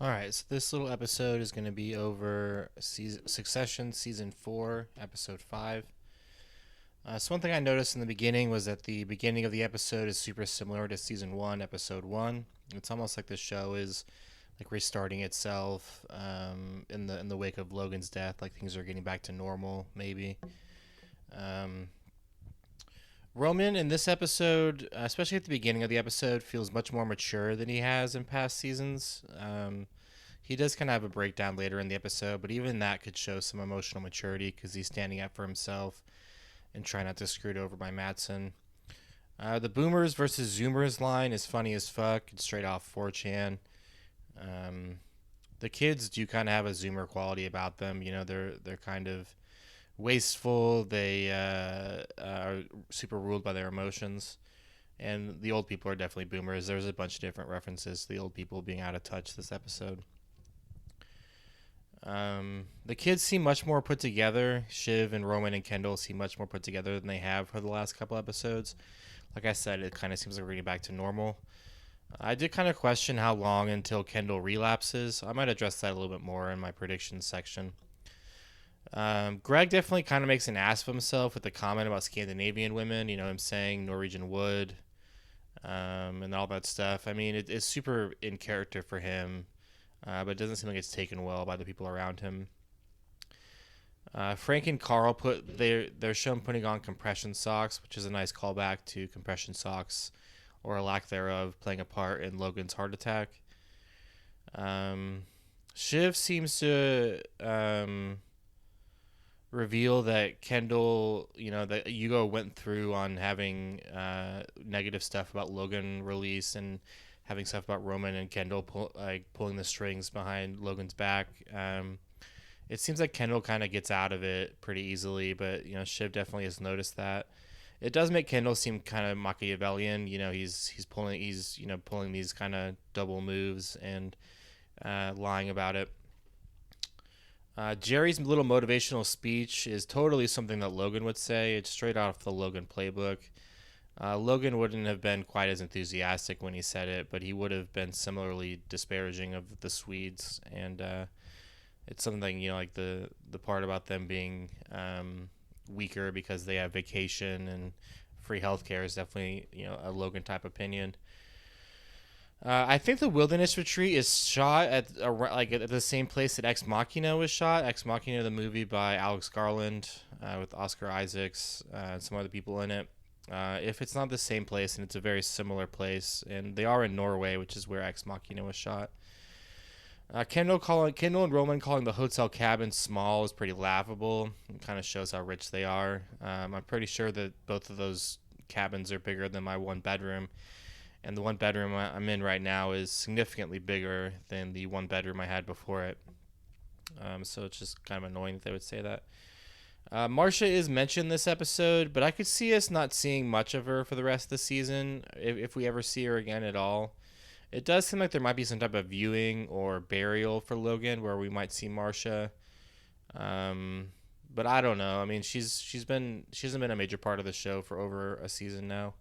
All right, so this little episode is going to be over Succession season 4, episode 5. So one thing I noticed in the beginning was that the beginning of the episode is super similar to season 1, episode 1. It's almost like the show is like restarting itself in the wake of Logan's death, like things are getting back to normal maybe. Um, Roman in this episode, especially at the beginning of the episode, feels much more mature than he has in past seasons. He does kind of have a breakdown later in the episode, but even that could show some emotional maturity because he's standing up for himself and trying not to get screwed over by Matson. The Boomers versus Zoomers line is funny as fuck. It's straight off 4chan. Um, the kids do kind of have a Zoomer quality about them. You know, they're kind of wasteful. They are super ruled by their emotions. And the old people are definitely Boomers. There's a bunch of different references to the old people being out of touch this episode. The kids seem much more put together. Shiv and Roman and Kendall seem much more put together than they have for the last couple episodes. Like I said, it kind of seems like we're getting back to normal. I did kind of question how long until Kendall relapses. I might address that a little bit more in my predictions section. Greg definitely kind of makes an ass of himself with the comment about Scandinavian women. You know, him saying Norwegian wood and all that stuff. I mean, it's super in character for him, but it doesn't seem like it's taken well by the people around him. Frank and Carl they're shown putting on compression socks, which is a nice callback to compression socks, or a lack thereof, playing a part in Logan's heart attack. Um, Shiv seems to reveal that Kendall, you know, that Hugo went through on having negative stuff about Logan release and having stuff about Roman and Kendall pulling the strings behind Logan's back. It seems like Kendall kind of gets out of it pretty easily, but you know Shiv definitely has noticed that. It does make Kendall seem kind of Machiavellian. You know, he's pulling these kind of double moves and lying about it. Jerry's little motivational speech is totally something that Logan would say. It's straight off the Logan playbook. Logan wouldn't have been quite as enthusiastic when he said it, but he would have been similarly disparaging of the Swedes. And it's something, you know, like the part about them being weaker because they have vacation and free healthcare is definitely, you know, a Logan type opinion. I think the Wilderness Retreat is shot at the same place that Ex Machina was shot. Ex Machina, the movie by Alex Garland with Oscar Isaacs and some other people in it. If it's not the same place, and it's a very similar place, and they are in Norway, which is where Ex Machina was shot. Kendall and Roman calling the hotel cabin small is pretty laughable. It kind of shows how rich they are. I'm pretty sure that both of those cabins are bigger than my one bedroom, and the one bedroom I'm in right now is significantly bigger than the one bedroom I had before it. So it's just kind of annoying that they would say that. Marcia is mentioned this episode, but I could see us not seeing much of her for the rest of the season if we ever see her again at all. It does seem like there might be some type of viewing or burial for Logan where we might see Marcia. But I don't know. I mean, she hasn't been a major part of the show for over a season now.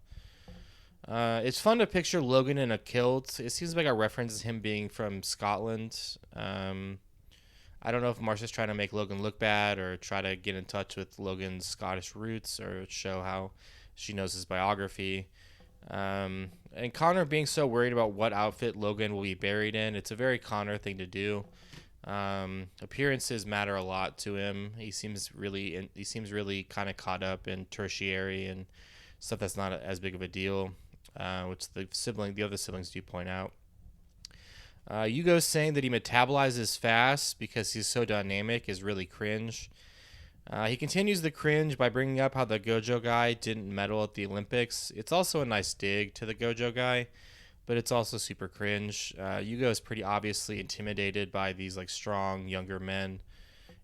It's fun to picture Logan in a kilt. It seems like a reference him being from Scotland. I don't know if Marcia's trying to make Logan look bad or try to get in touch with Logan's Scottish roots or show how she knows his biography. And Connor being so worried about what outfit Logan will be buried in, it's a very Connor thing to do. Appearances matter a lot to him. He seems really kind of caught up in tertiary and stuff that's not as big of a deal, which the other siblings do point out. Yugo's saying that he metabolizes fast because he's so dynamic is really cringe. He continues the cringe by bringing up how the Gojo guy didn't medal at the Olympics. It's also a nice dig to the Gojo guy, but it's also super cringe. Yugo is pretty obviously intimidated by these like strong younger men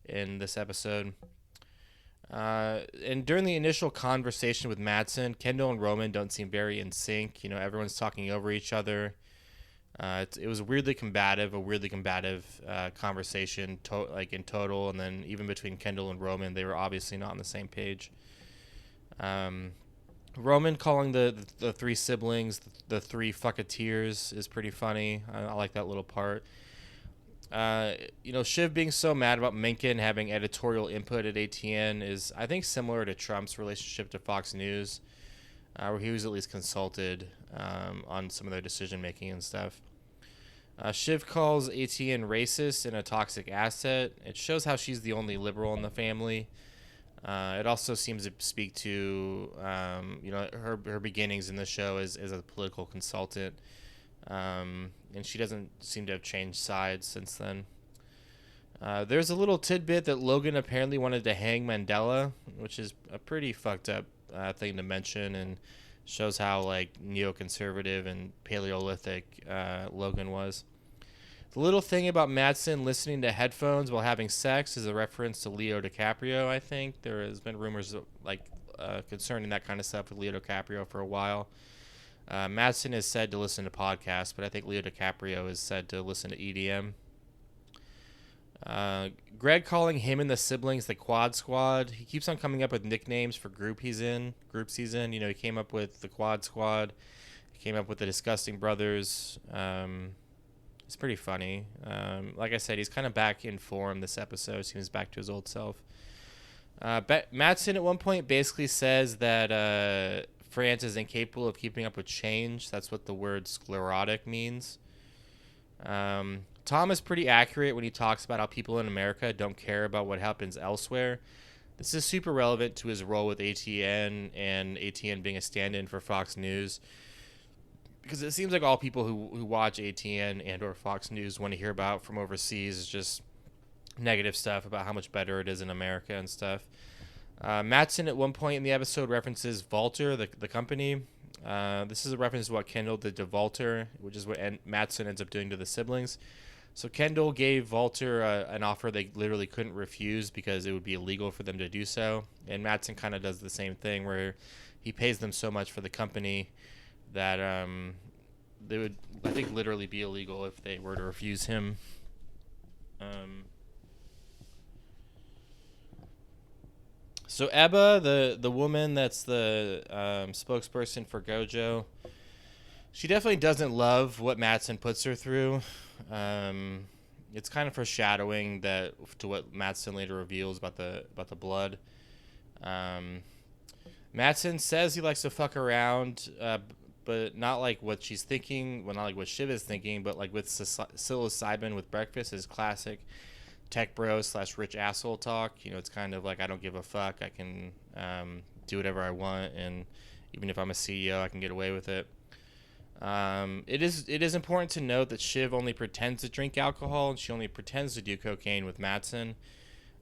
in this episode. And during the initial conversation with Madsen, Kendall and Roman don't seem very in sync. You know, everyone's talking over each other. It was a weirdly combative conversation, in total, and then even between Kendall and Roman, they were obviously not on the same page. Roman calling the three siblings the three fucketeers is pretty funny. I like that little part. Shiv being so mad about Mencken having editorial input at ATN is, I think, similar to Trump's relationship to Fox News, where he was at least consulted on some of their decision making and stuff. Shiv calls ATN racist and a toxic asset. It shows how she's the only liberal in the family. It also seems to speak to, her beginnings in the show as a political consultant. And she doesn't seem to have changed sides since then. There's a little tidbit that Logan apparently wanted to hang Mandela, which is a pretty fucked up thing to mention, and shows how like neoconservative and Paleolithic Logan was. The little thing about Madsen listening to headphones while having sex is a reference to Leo DiCaprio. I think there has been rumors concerning that kind of stuff with Leo DiCaprio for a while. Madsen is said to listen to podcasts, but I think Leo DiCaprio is said to listen to EDM. Greg calling him and the siblings the Quad Squad. He keeps on coming up with nicknames for groups he's in. He came up with the Quad Squad. He came up with the Disgusting Brothers. It's pretty funny. Like I said, he's kind of back in form this episode. Seems back to his old self. Madsen at one point basically says that France is incapable of keeping up with change. That's what the word sclerotic means. Tom is pretty accurate when he talks about how people in America don't care about what happens elsewhere. This is super relevant to his role with ATN and ATN being a stand-in for Fox News. Because it seems like all people who watch ATN and or Fox News want to hear about from overseas is just negative stuff about how much better it is in America and stuff. Madsen at one point in the episode references Walter, the company. This is a reference to what Kendall did to Walter, which is what Madsen ends up doing to the siblings. So Kendall gave Walter an offer they literally couldn't refuse because it would be illegal for them to do so. And Madsen kind of does the same thing where he pays them so much for the company that they would, I think, literally be illegal if they were to refuse him. So Ebba, the woman that's the spokesperson for Gojo, she definitely doesn't love what Madsen puts her through. It's kind of foreshadowing that to what Madsen later reveals about the blood. Madsen says he likes to fuck around, but not like what she's thinking. Well, not like what Shiv is thinking, but like with psilocybin with breakfast is classic tech bro / rich asshole talk. It's kind of like, I don't give a fuck. I can do whatever I want, and even if I'm a CEO, I can get away with it. It is important to note that Shiv only pretends to drink alcohol, and she only pretends to do cocaine with Madsen.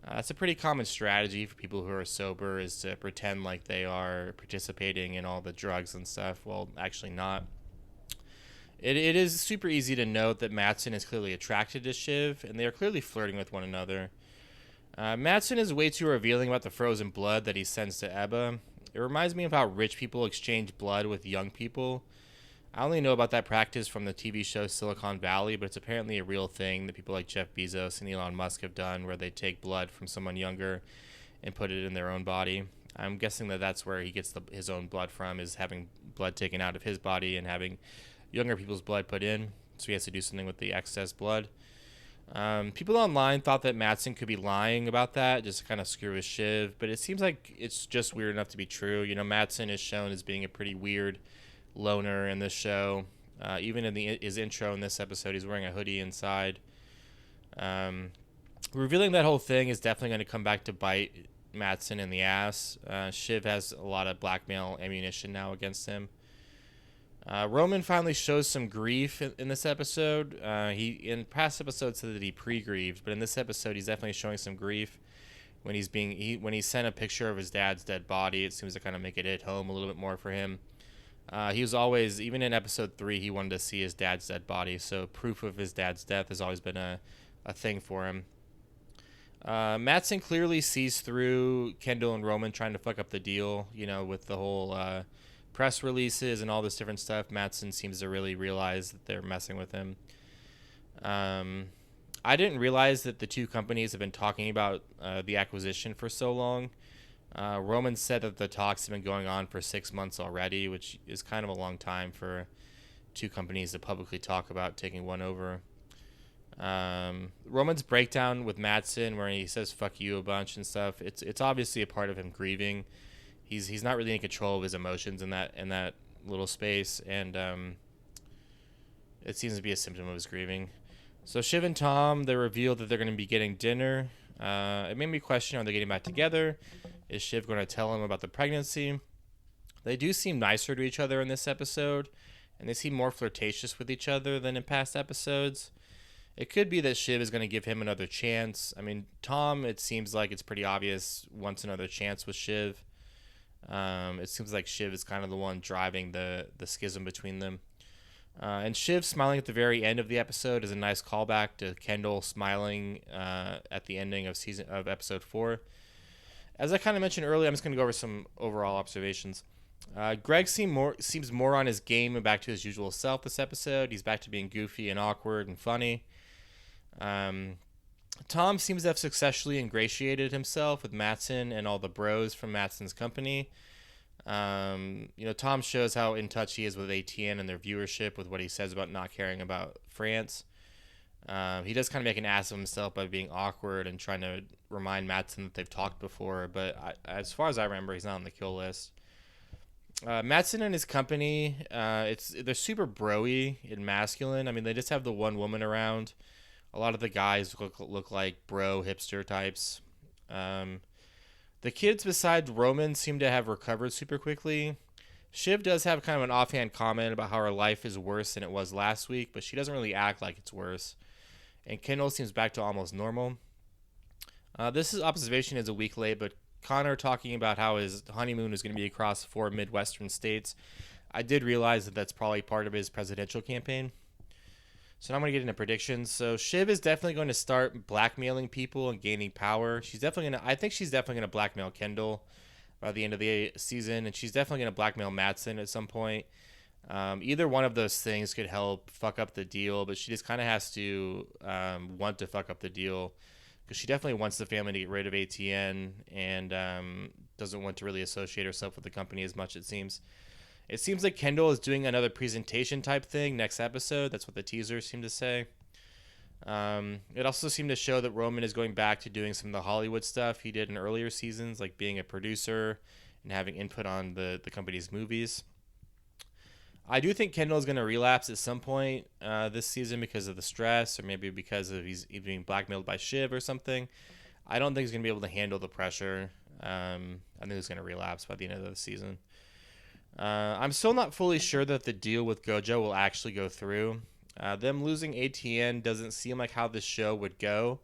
That's a pretty common strategy for people who are sober, is to pretend like they are participating in all the drugs and stuff, while actually not. It is super easy to note that Madsen is clearly attracted to Shiv, and they are clearly flirting with one another. Madsen is way too revealing about the frozen blood that he sends to Ebba. It reminds me of how rich people exchange blood with young people. I only know about that practice from the TV show Silicon Valley, but it's apparently a real thing that people like Jeff Bezos and Elon Musk have done, where they take blood from someone younger and put it in their own body. I'm guessing that that's where he gets his own blood from, is having blood taken out of his body and having younger people's blood put in, so he has to do something with the excess blood. People online thought that Madsen could be lying about that, just to kind of screw with Shiv, but it seems like it's just weird enough to be true. Madsen is shown as being a pretty weird loner in this show. Even in his intro in this episode, he's wearing a hoodie inside. Revealing that whole thing is definitely going to come back to bite Madsen in the ass. Shiv has a lot of blackmail ammunition now against him. Roman finally shows some grief in this episode. He in past episodes said that he pre-grieved, but in this episode he's definitely showing some grief when when he sent a picture of his dad's dead body. It seems to kind of make it hit home a little bit more for him. He was always, even in episode 3, he wanted to see his dad's dead body, so proof of his dad's death has always been a thing for him. Madsen clearly sees through Kendall and Roman trying to fuck up the deal, with the whole press releases and all this different stuff. Madsen seems to really realize that they're messing with him. I didn't realize that the two companies have been talking about the acquisition for so long. Roman said that the talks have been going on for 6 months already, which is kind of a long time for two companies to publicly talk about taking one over. Roman's breakdown with Madsen, where he says "fuck you" a bunch and stuff. It's obviously a part of him grieving. He's not really in control of his emotions in that little space, and it seems to be a symptom of his grieving. So Shiv and Tom, they reveal that they're going to be getting dinner. It made me question: are they getting back together? Is Shiv going to tell him about the pregnancy? They do seem nicer to each other in this episode, and they seem more flirtatious with each other than in past episodes. It could be that Shiv is going to give him another chance. I mean, Tom, it seems like it's pretty obvious, wants another chance with Shiv. It seems like Shiv is kind of the one driving the schism between them. And Shiv smiling at the very end of the episode is a nice callback to Kendall smiling at the ending of episode 4. As I kind of mentioned earlier, I'm just going to go over some overall observations. Greg seems more on his game and back to his usual self this episode. He's back to being goofy and awkward and funny. Tom seems to have successfully ingratiated himself with Matsson and all the bros from Matsson's company. Tom shows how in touch he is with ATN and their viewership with what he says about not caring about France. He does kind of make an ass of himself by being awkward and trying to remind Matsson that they've talked before, but as far as I remember, he's not on the kill list. Matsson and his company, they're super broy and masculine. I mean, they just have the one woman around. A lot of the guys look like bro hipster types. The kids, besides Roman, seem to have recovered super quickly. Shiv does have kind of an offhand comment about how her life is worse than it was last week, but she doesn't really act like it's worse. And Kendall seems back to almost normal. This observation is a week late, but Connor talking about how his honeymoon is going to be across 4 Midwestern states. I did realize that that's probably part of his presidential campaign. So now I'm going to get into predictions. So Shiv is definitely going to start blackmailing people and gaining power. I think she's definitely going to blackmail Kendall by the end of the season, and she's definitely going to blackmail Matsson at some point. Either one of those things could help fuck up the deal, but she just kind of has to want to fuck up the deal because she definitely wants the family to get rid of ATN and doesn't want to really associate herself with the company as much, it seems. It seems like Kendall is doing another presentation type thing next episode. That's what the teasers seem to say. It also seemed to show that Roman is going back to doing some of the Hollywood stuff he did in earlier seasons, like being a producer and having input on the company's movies. I do think Kendall is going to relapse at some point this season because of the stress, or maybe because of he's being blackmailed by Shiv or something. I don't think he's going to be able to handle the pressure. I think he's going to relapse by the end of the season. I'm still not fully sure that the deal with Gojo will actually go through. Them losing ATN doesn't seem like how this show would go,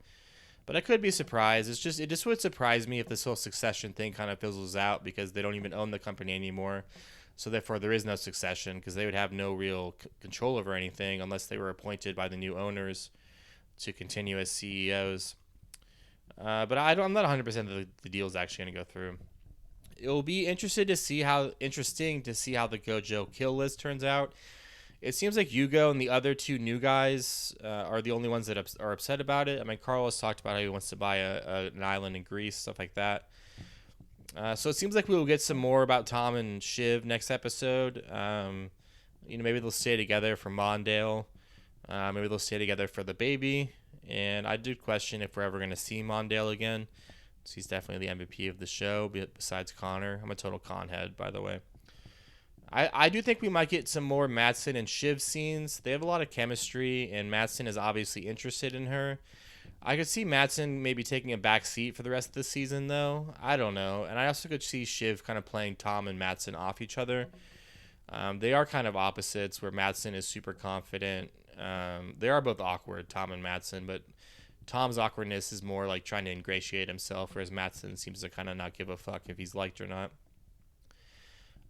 but I could be surprised. It just would surprise me if this whole succession thing kind of fizzles out because they don't even own the company anymore. So therefore, there is no succession because they would have no real control over anything unless they were appointed by the new owners to continue as CEOs. But I'm not 100% that the deal is actually going to go through. It will be interesting to see how the Gojo kill list turns out. It seems like Yugo and the other 2 new guys are the only ones that are upset about it. I mean, Carlos talked about how he wants to buy an island in Greece, stuff like that. So it seems like we will get some more about Tom and Shiv next episode. Maybe they'll stay together for Mondale. Maybe they'll stay together for the baby. And I do question if we're ever going to see Mondale again. So he's definitely the MVP of the show, besides Connor. I'm a total con head, by the way. I do think we might get some more Matsson and Shiv scenes. They have a lot of chemistry, and Matsson is obviously interested in her. I could see Matsson maybe taking a back seat for the rest of the season, though. I don't know. And I also could see Shiv kind of playing Tom and Matsson off each other. They are kind of opposites, where Matsson is super confident. They are both awkward, Tom and Matsson, but Tom's awkwardness is more like trying to ingratiate himself, whereas Matsson seems to kind of not give a fuck if he's liked or not.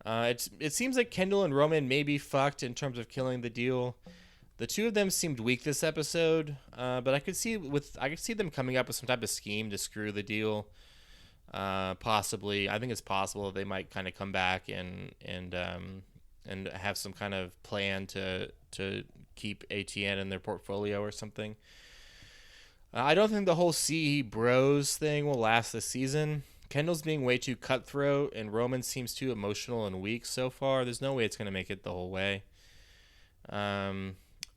It seems like Kendall and Roman may be fucked in terms of killing the deal. The 2 of them seemed weak this episode, but I could see them coming up with some type of scheme to screw the deal. Possibly, I think it's possible they might kind of come back and have some kind of plan to keep ATN in their portfolio or something. I don't think the whole CE Bros thing will last this season. Kendall's being way too cutthroat, and Roman seems too emotional and weak so far. There's no way it's going to make it the whole way.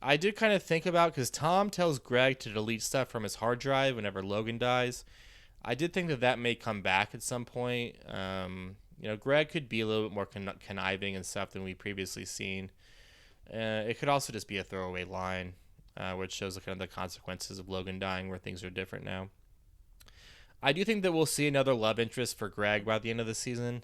I did kind of think about, because Tom tells Greg to delete stuff from his hard drive whenever Logan dies. I did think that that may come back at some point. Greg could be a little bit more conniving and stuff than we previously seen. It could also just be a throwaway line, which shows the kind of the consequences of Logan dying, where things are different now. I do think that we'll see another love interest for Greg by the end of the season.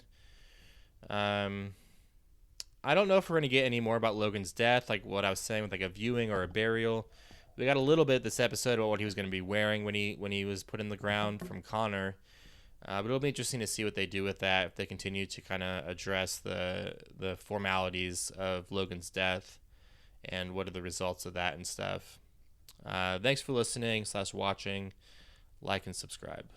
I don't know if we're going to get any more about Logan's death, like what I was saying with like a viewing or a burial. We got a little bit this episode about what he was going to be wearing when he was put in the ground from Connor. But it'll be interesting to see what they do with that, if they continue to kind of address the formalities of Logan's death and what are the results of that and stuff. Thanks for listening / watching. Like and subscribe.